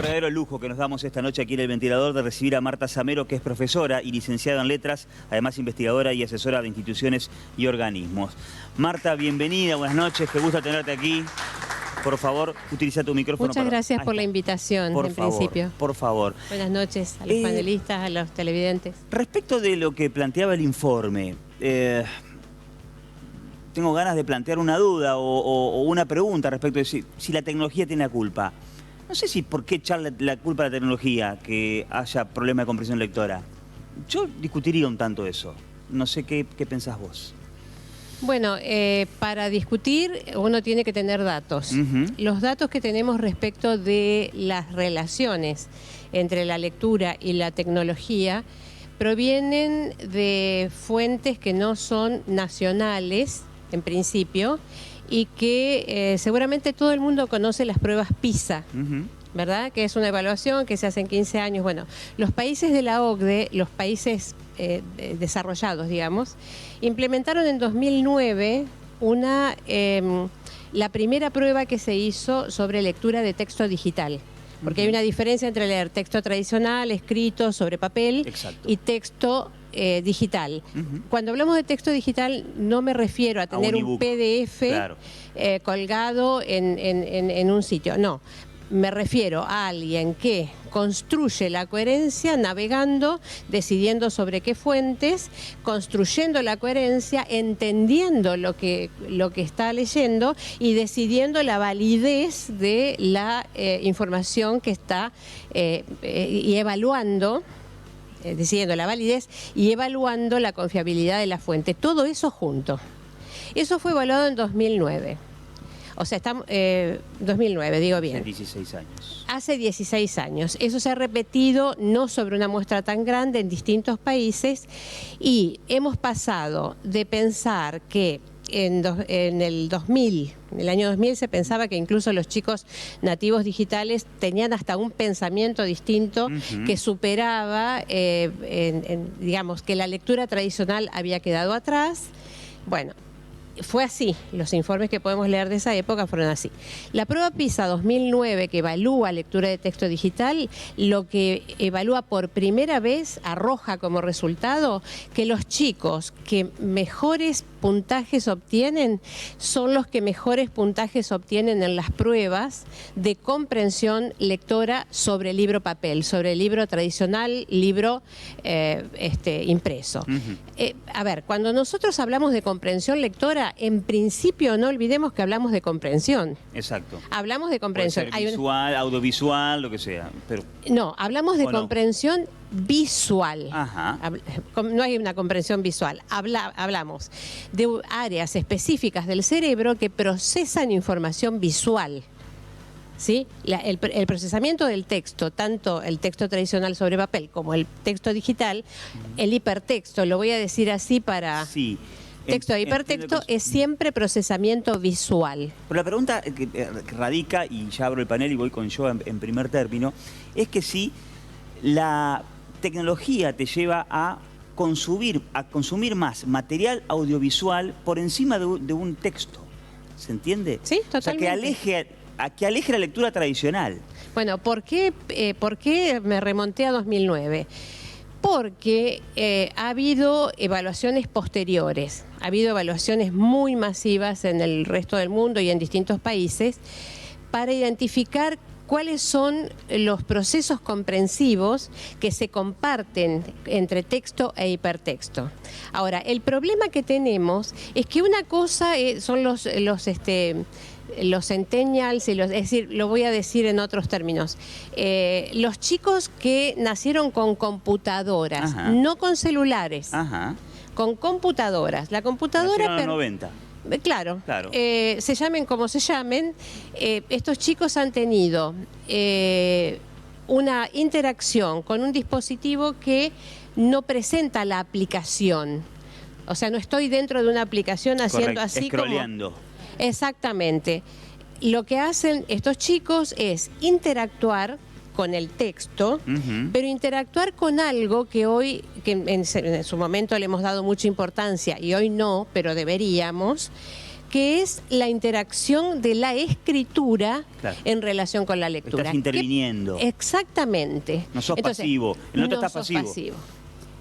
verdadero lujo que nos damos esta noche aquí en El Ventilador de recibir a Marta Zamero, que es profesora y licenciada en Letras, además investigadora y asesora de instituciones y organismos. Marta, bienvenida, buenas noches, qué gusto tenerte aquí. Por favor, utiliza tu micrófono. Muchas gracias por la invitación, en principio. Por favor. Buenas noches a los panelistas, a los televidentes. Respecto de lo que planteaba el informe, tengo ganas de plantear una duda o una pregunta respecto de si la tecnología tiene la culpa. No sé si por qué echarle la culpa a la tecnología que haya problema de comprensión lectora. Yo discutiría un tanto eso. No sé qué pensás vos. Bueno, para discutir uno tiene que tener datos. Los datos que tenemos respecto de las relaciones entre la lectura y la tecnología provienen de fuentes que no son nacionales, en principio, y que seguramente todo el mundo conoce las pruebas PISA, ¿verdad? Que es una evaluación que se hace en 15 años. Bueno, los países de la OCDE, los países desarrollados, digamos, implementaron en 2009 la primera prueba que se hizo sobre lectura de texto digital. Porque hay una diferencia entre leer texto tradicional, escrito sobre papel, y texto digital. Cuando hablamos de texto digital no me refiero a tener un PDF colgado en un sitio, no. Me refiero a alguien que construye la coherencia navegando, decidiendo sobre qué fuentes, construyendo la coherencia, entendiendo lo que está leyendo y decidiendo la validez de la información que está y evaluando, decidiendo la validez y evaluando la confiabilidad de la fuente. Todo eso junto. Eso fue evaluado en 2009. O sea, estamos 2009, digo bien. Hace 16 años. Hace 16 años. Eso se ha repetido no sobre una muestra tan grande en distintos países y hemos pasado de pensar que en el 2000, en el año 2000 se pensaba que incluso los chicos nativos digitales tenían hasta un pensamiento distinto que superaba, digamos, que la lectura tradicional había quedado atrás. Bueno, fue así, los informes que podemos leer de esa época fueron así. La prueba PISA 2009, que evalúa lectura de texto digital, lo que evalúa por primera vez, arroja como resultado que los chicos que mejores puntajes obtienen son los que mejores puntajes obtienen en las pruebas de comprensión lectora sobre libro papel, sobre libro tradicional, libro impreso. A ver, cuando nosotros hablamos de comprensión lectora, en principio no olvidemos que hablamos de comprensión. Exacto. Hablamos de comprensión. Puede ser visual, audiovisual, lo que sea. Pero... No, hablamos de comprensión visual. No hay una comprensión visual. Hablamos de áreas específicas del cerebro que procesan información visual. ¿Sí? El procesamiento del texto, tanto el texto tradicional sobre papel como el texto digital, el hipertexto, lo voy a decir así para... Sí. Texto de hipertexto es siempre procesamiento visual. Pero la pregunta que radica, y ya abro el panel y voy con yo en primer término, es que si la tecnología te lleva a consumir más material audiovisual por encima de un texto. ¿Se entiende? Sí, totalmente. O sea, que aleje la lectura tradicional. Bueno, ¿por qué me remonté a 2009? Porque ha habido evaluaciones posteriores, ha habido evaluaciones muy masivas en el resto del mundo y en distintos países para identificar cuáles son los procesos comprensivos que se comparten entre texto e hipertexto. Ahora, el problema que tenemos es que una cosa son los centennials, es decir, lo voy a decir en otros términos, los chicos que nacieron con computadoras, no con celulares, con computadoras. La computadora... Nacieron en los 90. Claro. Se llamen como se llamen, estos chicos han tenido una interacción con un dispositivo que no presenta la aplicación. O sea, no estoy dentro de una aplicación haciendo así scrolleando. Exactamente. Lo que hacen estos chicos es interactuar con el texto, pero interactuar con algo que hoy, que en su momento le hemos dado mucha importancia y hoy no, pero deberíamos, que es la interacción de la escritura en relación con la lectura. Estás interviniendo. Exactamente. No sos pasivo, el otro está pasivo.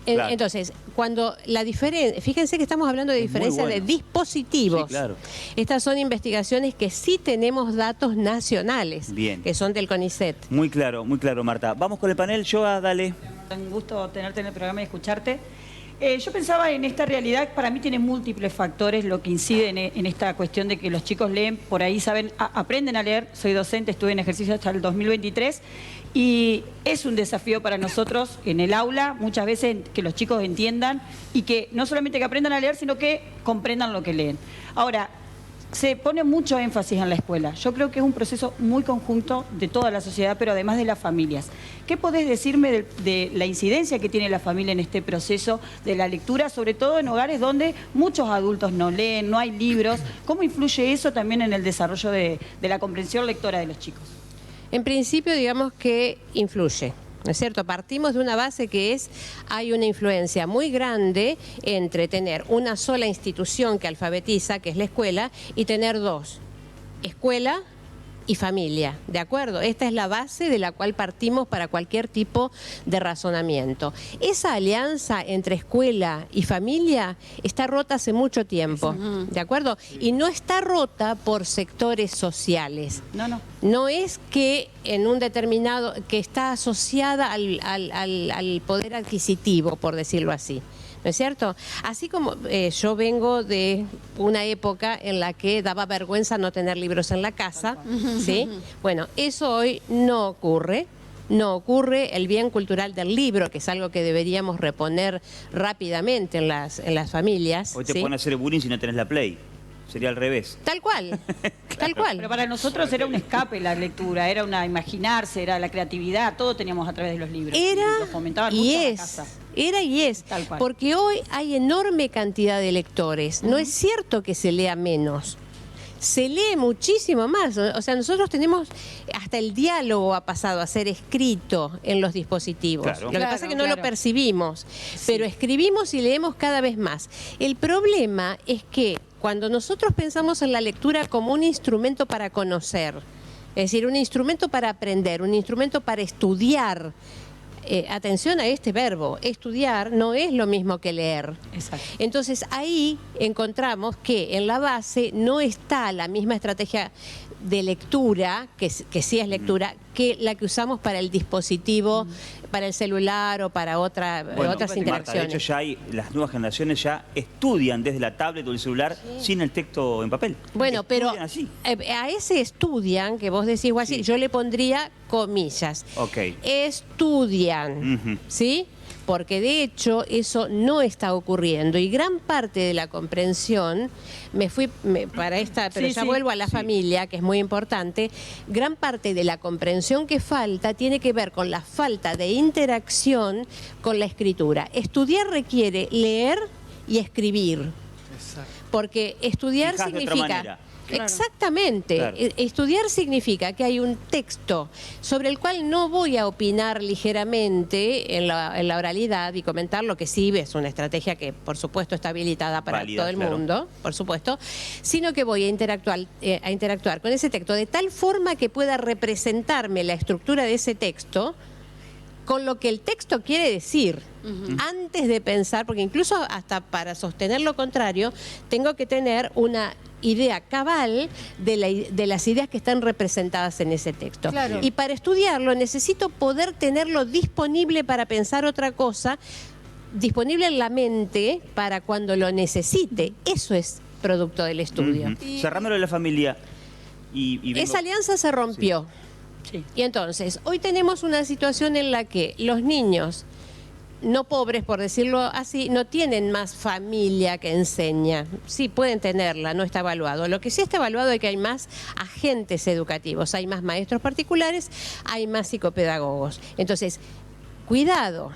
Claro. Entonces, cuando la diferencia, fíjense que estamos hablando de diferencia de dispositivos. Sí, claro. Estas son investigaciones que sí tenemos datos nacionales, que son del CONICET. Muy claro, Marta. Vamos con el panel, Yoa, dale. Un gusto tenerte en el programa y escucharte. Yo pensaba en esta realidad, para mí tiene múltiples factores lo que inciden en esta cuestión de que los chicos leen, por ahí saben, aprenden a leer. Soy docente, estuve en ejercicio hasta el 2023 y es un desafío para nosotros en el aula, muchas veces que los chicos entiendan y que no solamente que aprendan a leer, sino que comprendan lo que leen. Ahora, se pone mucho énfasis en la escuela. Yo creo que es un proceso muy conjunto de toda la sociedad, pero además de las familias. ¿Qué podés decirme de la incidencia que tiene la familia en este proceso de la lectura, sobre todo en hogares donde muchos adultos no leen, no hay libros? ¿Cómo influye eso también en el desarrollo de la comprensión lectora de los chicos? En principio, digamos que influye. ¿No es cierto? Partimos de una base que hay una influencia muy grande entre tener una sola institución que alfabetiza, que es la escuela, y tener dos, escuela y familia, ¿de acuerdo? Esta es la base de la cual partimos para cualquier tipo de razonamiento. Esa alianza entre escuela y familia está rota hace mucho tiempo, ¿de acuerdo? Y no está rota por sectores sociales. No es que en un determinado, que está asociada al poder adquisitivo, por decirlo así. ¿No es cierto? Así como yo vengo de una época en la que daba vergüenza no tener libros en la casa, ¿sí? Bueno, eso hoy no ocurre. No ocurre. El bien cultural del libro, que es algo que deberíamos reponer rápidamente en las familias. Hoy te pueden hacer bullying si no tenés la Play. Sería al revés. Tal cual, tal cual. Pero para nosotros era un escape la lectura, era una imaginarse, era la creatividad, todo teníamos a través de los libros. Era los fomentaban y mucho en la es. casa. Era y es, porque hoy hay enorme cantidad de lectores. No es cierto que se lea menos. Se lee muchísimo más. O sea, nosotros tenemos, hasta el diálogo ha pasado a ser escrito en los dispositivos. Lo que pasa es que no lo percibimos, pero escribimos y leemos cada vez más. El problema es que cuando nosotros pensamos en la lectura como un instrumento para conocer, es decir, un instrumento para aprender, un instrumento para estudiar, atención a este verbo, estudiar no es lo mismo que leer. Exacto. Entonces ahí encontramos que en la base no está la misma estrategia de lectura, que sí es lectura, que la que usamos para el dispositivo, para el celular o para otras interacciones. Marta, de hecho ya las nuevas generaciones ya estudian desde la tablet o el celular sin el texto en papel. Bueno, pero a ese estudian, que vos decís así, yo le pondría comillas. Estudian, ¿sí? Porque de hecho eso no está ocurriendo y gran parte de la comprensión, pero ya vuelvo a la familia, que es muy importante, gran parte de la comprensión que falta tiene que ver con la falta de interacción con la escritura. Estudiar requiere leer y escribir. Exacto. Porque estudiar significa... Exactamente. Estudiar significa que hay un texto sobre el cual no voy a opinar ligeramente en la oralidad y comentar lo que sí es una estrategia que por supuesto está habilitada para todo el mundo, por supuesto, sino que voy a interactuar con ese texto de tal forma que pueda representarme la estructura de ese texto con lo que el texto quiere decir, antes de pensar, porque incluso hasta para sostener lo contrario, tengo que tener una idea cabal de las ideas que están representadas en ese texto. Y para estudiarlo necesito poder tenerlo disponible para pensar otra cosa, disponible en la mente para cuando lo necesite. Eso es producto del estudio. Cerrámelo de la familia. Esa alianza se rompió. Y entonces, hoy tenemos una situación en la que los niños no pobres, por decirlo así, no tienen más familia que enseña. Sí, pueden tenerla, no está evaluado. Lo que sí está evaluado es que hay más agentes educativos, hay más maestros particulares, hay más psicopedagogos. Entonces, cuidado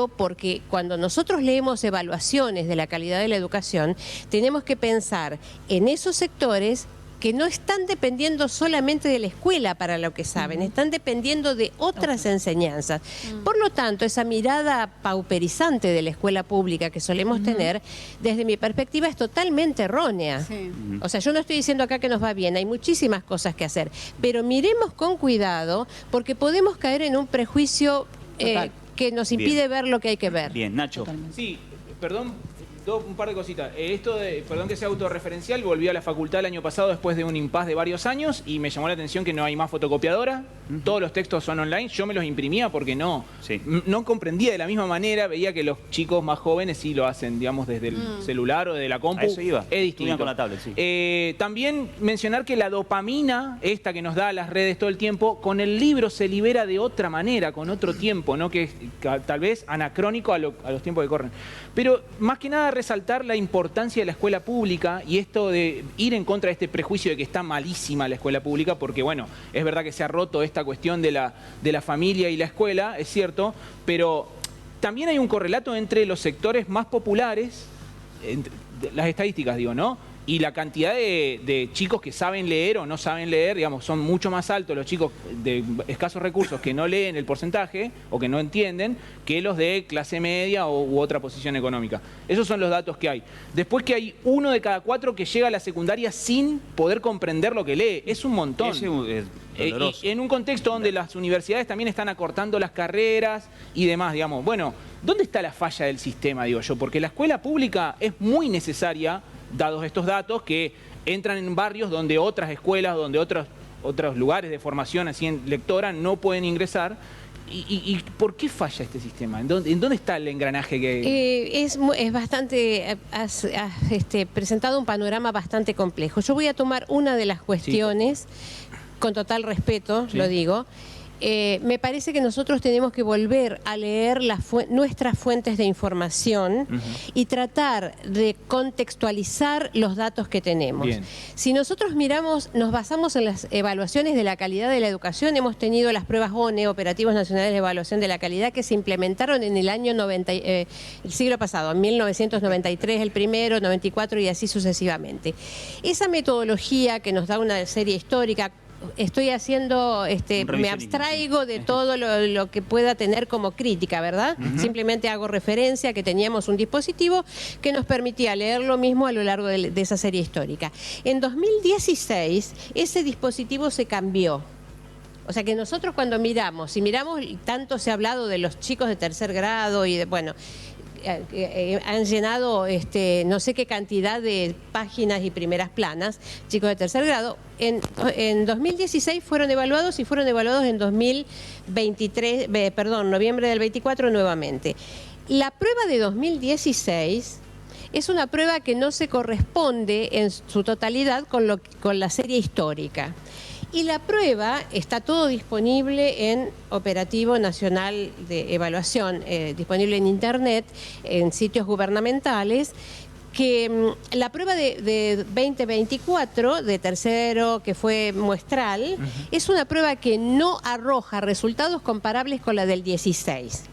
porque cuando nosotros leemos evaluaciones de la calidad de la educación, tenemos que pensar en esos sectores que no están dependiendo solamente de la escuela para lo que saben, están dependiendo de otras enseñanzas. Por lo tanto, esa mirada pauperizante de la escuela pública que solemos tener, desde mi perspectiva, es totalmente errónea. Sí. O sea, yo no estoy diciendo acá que nos va bien, hay muchísimas cosas que hacer, pero miremos con cuidado porque podemos caer en un prejuicio que nos impide ver lo que hay que ver. Bien, Nacho. Totalmente. Sí, perdón, un par de cositas. Esto de, perdón que sea autorreferencial, volví a la facultad el año pasado después de un impasse de varios años y me llamó la atención que no hay más fotocopiadora, todos los textos son online, yo me los imprimía porque no comprendía de la misma manera, veía que los chicos más jóvenes sí lo hacen, digamos, desde el celular o de la compu. A eso iba. Es distinto. Estudian con la tablet, sí. También mencionar que la dopamina, esta que nos da las redes todo el tiempo, con el libro se libera de otra manera, con otro tiempo, ¿no? Que es tal vez anacrónico a los tiempos que corren. Pero más que nada resaltar la importancia de la escuela pública y esto de ir en contra de este prejuicio de que está malísima la escuela pública, porque bueno, es verdad que se ha roto esta cuestión de la familia y la escuela, es cierto, pero también hay un correlato entre los sectores más populares, las estadísticas digo, ¿no? Y la cantidad de chicos que saben leer o no saben leer, digamos, son mucho más altos los chicos de escasos recursos que no leen el porcentaje o que no entienden que los de clase media u otra posición económica. Esos son los datos que hay. Después que hay 1 de cada 4 que llega a la secundaria sin poder comprender lo que lee. Es un montón. Ese es doloroso. Y en un contexto donde las universidades también están acortando las carreras y demás, digamos. Bueno, ¿dónde está la falla del sistema, digo yo? Porque la escuela pública es muy necesaria, dados estos datos, que entran en barrios donde otras escuelas, donde otros lugares de formación así en lectora no pueden ingresar. ¿Y por qué falla este sistema? ¿En dónde está el engranaje que...? Es bastante... Has presentado un panorama bastante complejo. Yo voy a tomar una de las cuestiones, con total respeto, lo digo. Me parece que nosotros tenemos que volver a leer nuestras fuentes de información y tratar de contextualizar los datos que tenemos. Bien. Si nosotros nos basamos en las evaluaciones de la calidad de la educación, hemos tenido las pruebas ONE, Operativos Nacionales de Evaluación de la Calidad, que se implementaron en el año el siglo pasado, en 1993 el primero, 94 y así sucesivamente. Esa metodología que nos da una serie histórica, estoy haciendo, me abstraigo de todo lo que pueda tener como crítica, ¿verdad? Simplemente hago referencia a que teníamos un dispositivo que nos permitía leer lo mismo a lo largo de esa serie histórica. En 2016, ese dispositivo se cambió. O sea que nosotros cuando miramos, tanto se ha hablado de los chicos de tercer grado y de, bueno, han llenado no sé qué cantidad de páginas y primeras planas, chicos de tercer grado. En 2016 fueron evaluados y fueron evaluados en 2023, noviembre del 24 nuevamente. La prueba de 2016 es una prueba que no se corresponde en su totalidad con la serie histórica. Y la prueba está todo disponible en Operativo Nacional de Evaluación, disponible en Internet, en sitios gubernamentales, que la prueba de 2024, de tercero, que fue muestral, es una prueba que no arroja resultados comparables con la del 16.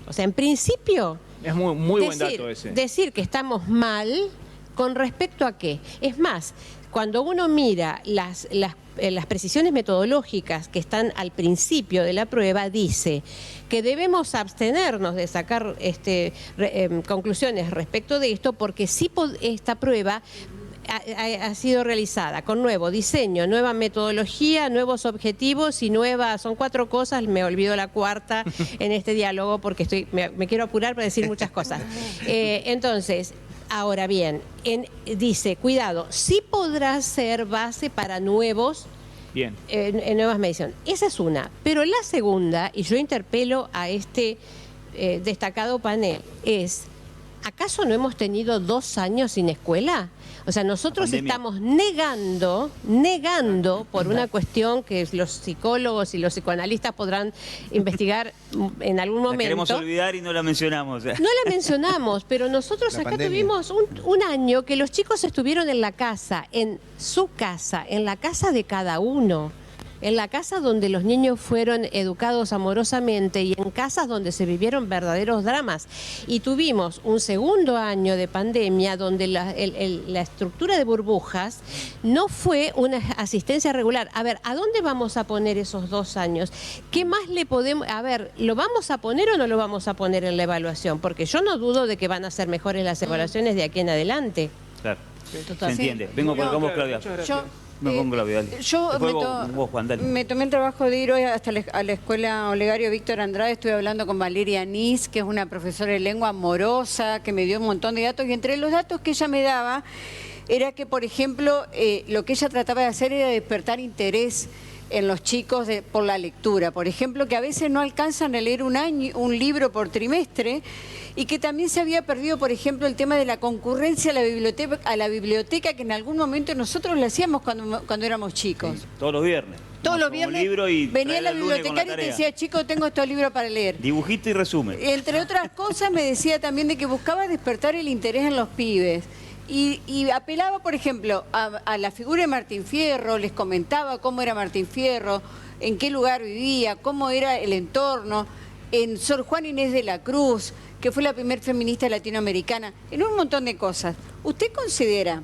O sea, en principio... Es muy buen dato ese. Decir que estamos mal, ¿con respecto a qué? Es más, cuando uno mira las precisiones metodológicas que están al principio de la prueba, dice que debemos abstenernos de sacar conclusiones respecto de esto, porque sí esta prueba ha sido realizada con nuevo diseño, nueva metodología, nuevos objetivos y son 4 cosas, me olvido la cuarta en este diálogo porque me quiero apurar para decir muchas cosas. Entonces, ahora bien, dice, cuidado, sí podrá ser base para nuevas mediciones. Esa es una. Pero la segunda, y yo interpelo a este destacado panel, es, ¿acaso no hemos tenido 2 años sin escuela? O sea, nosotros estamos negando por una cuestión que los psicólogos y los psicoanalistas podrán investigar en algún momento. La queremos olvidar y no la mencionamos. No la mencionamos, pero nosotros acá tuvimos un año que los chicos estuvieron en la casa, en su casa, en la casa de cada uno. en la casa donde los niños fueron educados amorosamente y en casas donde se vivieron verdaderos dramas. Y tuvimos un segundo año de pandemia donde la estructura de burbujas no fue una asistencia regular. A ver, ¿a dónde vamos a poner esos 2 años? ¿Qué más le podemos...? A ver, ¿lo vamos a poner o no lo vamos a poner en la evaluación? Porque yo no dudo de que van a ser mejores las evaluaciones de aquí en adelante. Claro, Total. se entiende. Vengo con vos, Claudia. Me pongo Claudia, dale. Yo Después vos, Juan, dale. me tomé el trabajo de ir hoy hasta a la escuela Olegario Víctor Andrade. Estuve hablando con Valeria Nis, que es una profesora de lengua amorosa, que me dio un montón de datos. Y entre los datos que ella me daba, era que, por ejemplo, lo que ella trataba de hacer era despertar interés en los chicos por la lectura. Por ejemplo, que a veces no alcanzan a leer un libro por trimestre, y que también se había perdido, por ejemplo, el tema de la concurrencia a la biblioteca, que en algún momento nosotros lo hacíamos cuando éramos chicos. Sí, todos los viernes. Todos los Como viernes libro y venía la traer el lunes con bibliotecaria y te tarea. decía, chico, tengo estos libros para leer. Dibujito y resumen. Entre otras cosas me decía también de que buscaba despertar el interés en los pibes. Y apelaba, por ejemplo, a la figura de Martín Fierro, les comentaba cómo era Martín Fierro, en qué lugar vivía, cómo era el entorno, en Sor Juana Inés de la Cruz, que fue la primer feminista latinoamericana, en un montón de cosas. ¿Usted considera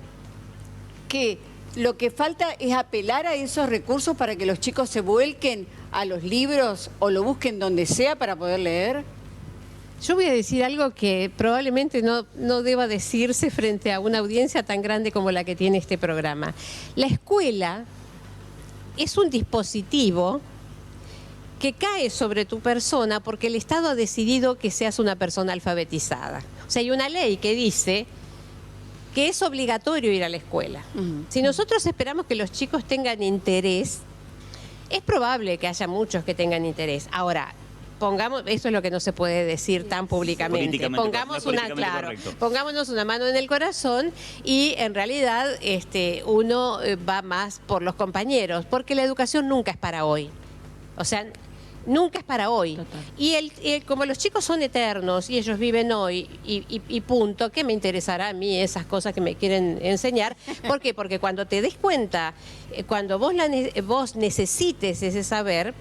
que lo que falta es apelar a esos recursos para que los chicos se vuelquen a los libros o lo busquen donde sea para poder leer? Yo voy a decir algo que probablemente no deba decirse frente a una audiencia tan grande como la que tiene este programa. La escuela es un dispositivo que cae sobre tu persona porque el Estado ha decidido que seas una persona alfabetizada. O sea, hay una ley que dice que es obligatorio ir a la escuela. Si nosotros esperamos que los chicos tengan interés, es probable que haya muchos que tengan interés. Ahora, pongamos, eso es lo que no se puede decir tan públicamente. Pongámonos una mano en el corazón y en realidad uno va más por los compañeros, porque la educación nunca es para hoy. O sea, nunca es para hoy. Total. Y como los chicos son eternos y ellos viven hoy y punto, ¿qué me interesará a mí esas cosas que me quieren enseñar? ¿Por qué? Porque cuando te des cuenta, cuando vos necesites ese saber,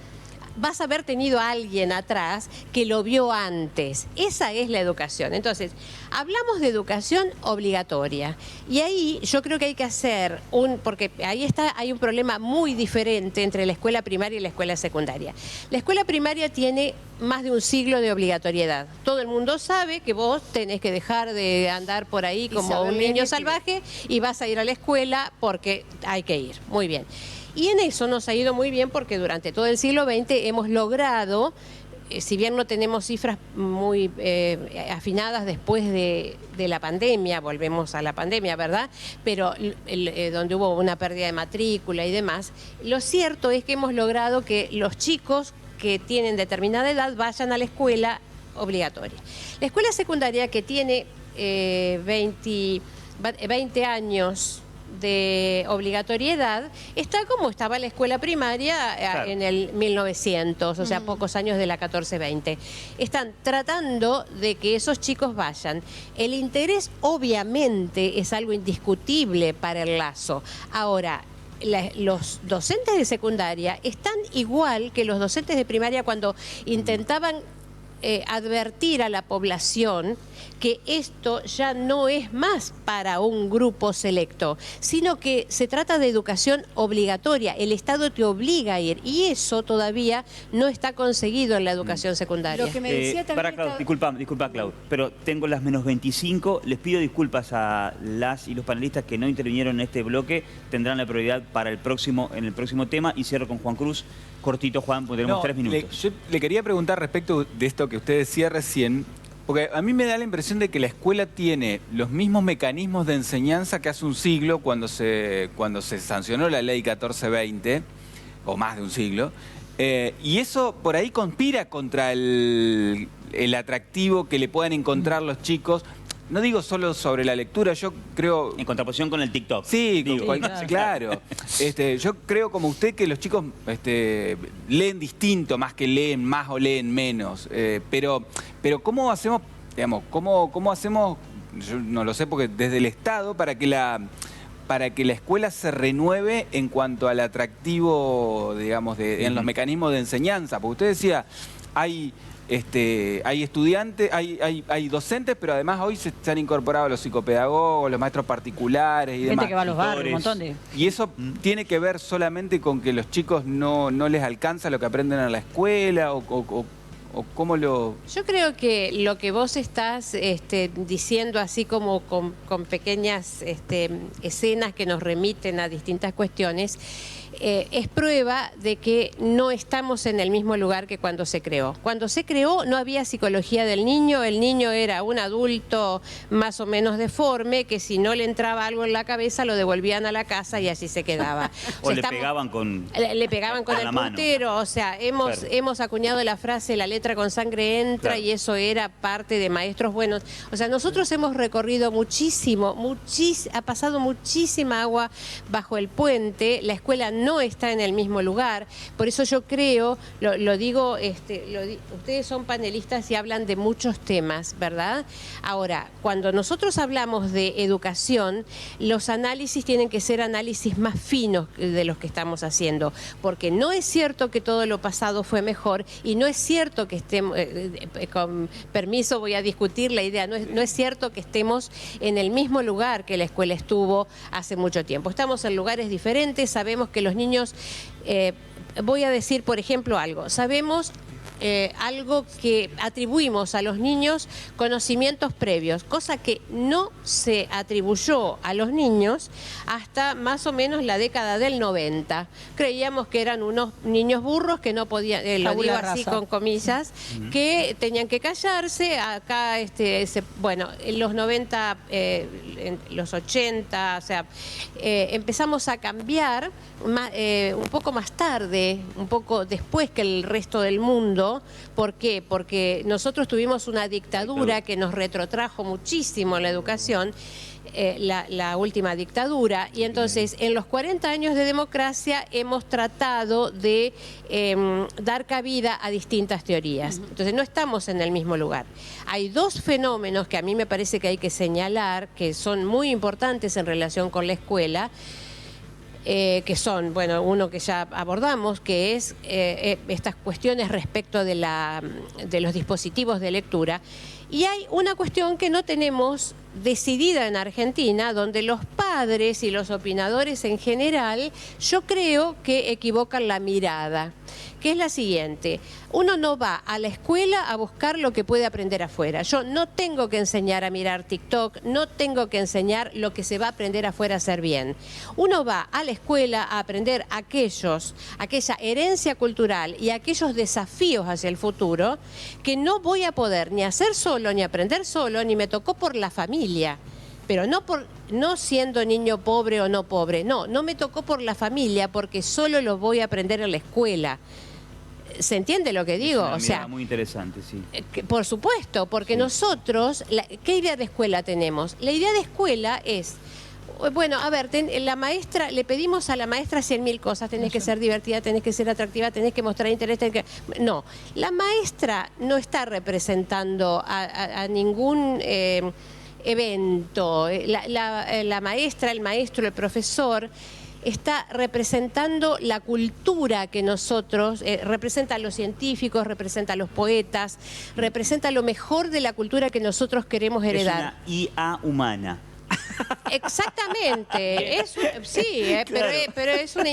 vas a haber tenido a alguien atrás que lo vio antes. Esa es la educación. Entonces, hablamos de educación obligatoria. Y ahí yo creo que hay que hacer porque ahí hay un problema muy diferente entre la escuela primaria y la escuela secundaria. La escuela primaria tiene más de un siglo de obligatoriedad. Todo el mundo sabe que vos tenés que dejar de andar por ahí como un niño salvaje y vas a ir a la escuela porque hay que ir. Muy bien. Y en eso nos ha ido muy bien porque durante todo el siglo XX hemos logrado, si bien no tenemos cifras muy afinadas después de la pandemia, volvemos a la pandemia, ¿verdad? Pero donde hubo una pérdida de matrícula y demás, lo cierto es que hemos logrado que los chicos que tienen determinada edad vayan a la escuela obligatoria. La escuela secundaria, que tiene 20 años de obligatoriedad, está como estaba la escuela primaria Claro. en el 1900, o sea, pocos años de la 14-20. Están tratando de que esos chicos vayan. El interés obviamente es algo indiscutible para el lazo. Ahora, los docentes de secundaria están igual que los docentes de primaria cuando intentaban advertir a la población que esto ya no es más para un grupo selecto, sino que se trata de educación obligatoria. El Estado te obliga a ir y eso todavía no está conseguido en la educación secundaria. Lo que me decía también Disculpa, Clau, pero tengo las -25. Les pido disculpas a las y los panelistas que no intervinieron en este bloque. Tendrán la prioridad para en el próximo tema. Y cierro con Juan Cruz. Cortito, Juan, porque tenemos 3 minutos. Yo le quería preguntar respecto de esto que usted decía recién, porque a mí me da la impresión de que la escuela tiene los mismos mecanismos de enseñanza que hace un siglo cuando se sancionó la ley 1420, o más de un siglo, y eso por ahí conspira contra el atractivo que le puedan encontrar los chicos. No digo solo sobre la lectura, yo creo... En contraposición con el TikTok. Sí, digo. claro. Yo creo como usted que los chicos leen distinto, más que leen más o leen menos. Pero ¿cómo hacemos, digamos, cómo hacemos, yo no lo sé, porque desde el Estado, para que para que la escuela se renueve en cuanto al atractivo, digamos, en los mecanismos de enseñanza? Porque usted decía, hay estudiantes, hay docentes, pero además hoy se han incorporado los psicopedagogos, los maestros particulares y demás. Gente que va a los barrios, un montón de... ¿Y eso tiene que ver solamente con que los chicos no les alcanza lo que aprenden en la escuela o cómo lo...? Yo creo que lo que vos estás diciendo, así como con pequeñas escenas que nos remiten a distintas cuestiones, es prueba de que no estamos en el mismo lugar que cuando se creó. Cuando se creó no había psicología del niño, el niño era un adulto más o menos deforme, que si no le entraba algo en la cabeza lo devolvían a la casa y así se quedaba. O le pegaban con... Le pegaban con el puntero, o sea, hemos acuñado la frase "la letra con sangre entra", claro, y eso era parte de maestros buenos. O sea, nosotros hemos recorrido muchísimo, ha pasado muchísima agua bajo el puente, la escuela no está en el mismo lugar, por eso yo creo, lo digo, ustedes son panelistas y hablan de muchos temas, ¿verdad? Ahora, cuando nosotros hablamos de educación, los análisis tienen que ser análisis más finos de los que estamos haciendo, porque no es cierto que todo lo pasado fue mejor y no es cierto que estemos, con permiso voy a discutir la idea, no es cierto que estemos en el mismo lugar que la escuela estuvo hace mucho tiempo. Estamos en lugares diferentes, sabemos que los niños, voy a decir por ejemplo algo, sabemos algo que atribuimos a los niños conocimientos previos, cosa que no se atribuyó a los niños hasta más o menos la década del 90. Creíamos que eran unos niños burros que no podían, lo digo así con comillas, que tenían que callarse. Acá, bueno, en los 90, en los 80, o sea, empezamos a cambiar un poco más tarde, un poco después que el resto del mundo. ¿Por qué? Porque nosotros tuvimos una dictadura que nos retrotrajo muchísimo en la educación, la última dictadura, y entonces en los 40 años de democracia hemos tratado de dar cabida a distintas teorías. Entonces no estamos en el mismo lugar. Hay dos fenómenos que a mí me parece que hay que señalar, que son muy importantes en relación con la escuela, que son, bueno, uno que ya abordamos, que es estas cuestiones respecto de los dispositivos de lectura. Y hay una cuestión que no tenemos decidida en Argentina, donde los padres y los opinadores en general, yo creo que equivocan la mirada, que es la siguiente: uno no va a la escuela a buscar lo que puede aprender afuera. Yo no tengo que enseñar a mirar TikTok, no tengo que enseñar lo que se va a aprender afuera a hacer bien. Uno va a la escuela a aprender aquella herencia cultural y aquellos desafíos hacia el futuro que no voy a poder ni hacer solo, ni aprender solo, ni me tocó por la familia. Pero no siendo niño pobre o no pobre, no me tocó por la familia, porque solo lo voy a aprender en la escuela. ¿Se entiende lo que digo? O sea, muy interesante, sí. Por supuesto, porque nosotros, ¿qué idea de escuela tenemos? La idea de escuela es, bueno, a ver, la maestra, le pedimos a la maestra 100.000 cosas, tenés que ser divertida, tenés que ser atractiva, tenés que mostrar interés, no, la maestra no está representando a ningún evento. La maestra, el maestro, el profesor está representando la cultura que nosotros, representa a los científicos, representa a los poetas, representa lo mejor de la cultura que nosotros queremos heredar. Es una IA humana. Exactamente, claro. pero es una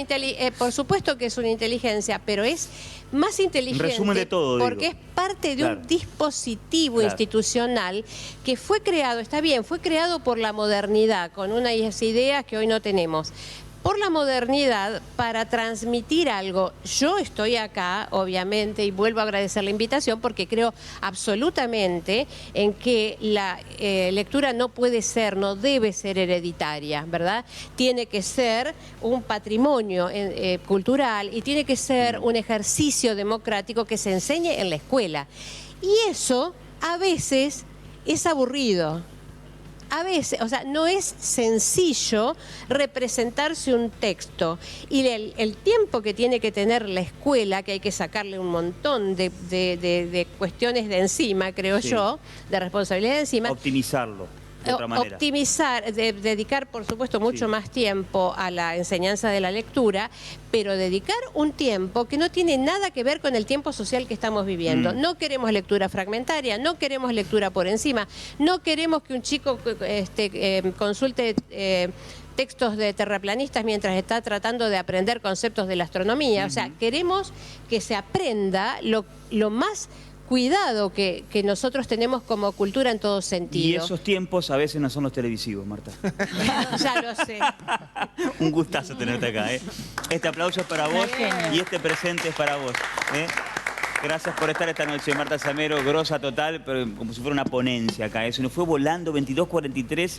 por supuesto que es una inteligencia, pero es más inteligente, resumen de todo, porque es parte de un dispositivo institucional que fue creado, está bien, fue creado por la modernidad, con unas ideas que hoy no tenemos. Por la modernidad, para transmitir algo. Yo estoy acá, obviamente, y vuelvo a agradecer la invitación, porque creo absolutamente en que la lectura no puede ser, no debe ser hereditaria, ¿verdad? Tiene que ser un patrimonio cultural y tiene que ser un ejercicio democrático que se enseñe en la escuela. Y eso, a veces, es aburrido. A veces, o sea, no es sencillo representarse un texto, y el tiempo que tiene que tener la escuela, que hay que sacarle un montón de cuestiones de encima, creo yo, de responsabilidad de encima. Optimizarlo. de otra manera. Optimizar, dedicar, por supuesto, mucho más tiempo a la enseñanza de la lectura, pero dedicar un tiempo que no tiene nada que ver con el tiempo social que estamos viviendo. No queremos lectura fragmentaria, no queremos lectura por encima, no queremos que un chico consulte textos de terraplanistas mientras está tratando de aprender conceptos de la astronomía. O sea, queremos que se aprenda lo más cuidado que nosotros tenemos como cultura en todo sentido. Y esos tiempos a veces no son los televisivos, Marta. Ya lo sé. Un gustazo tenerte acá, ¿eh? Este aplauso es para vos y este presente es para vos, ¿eh? Gracias por estar esta noche, Marta Zamero, grosa total, pero como si fuera una ponencia acá. Se nos fue volando 22:43.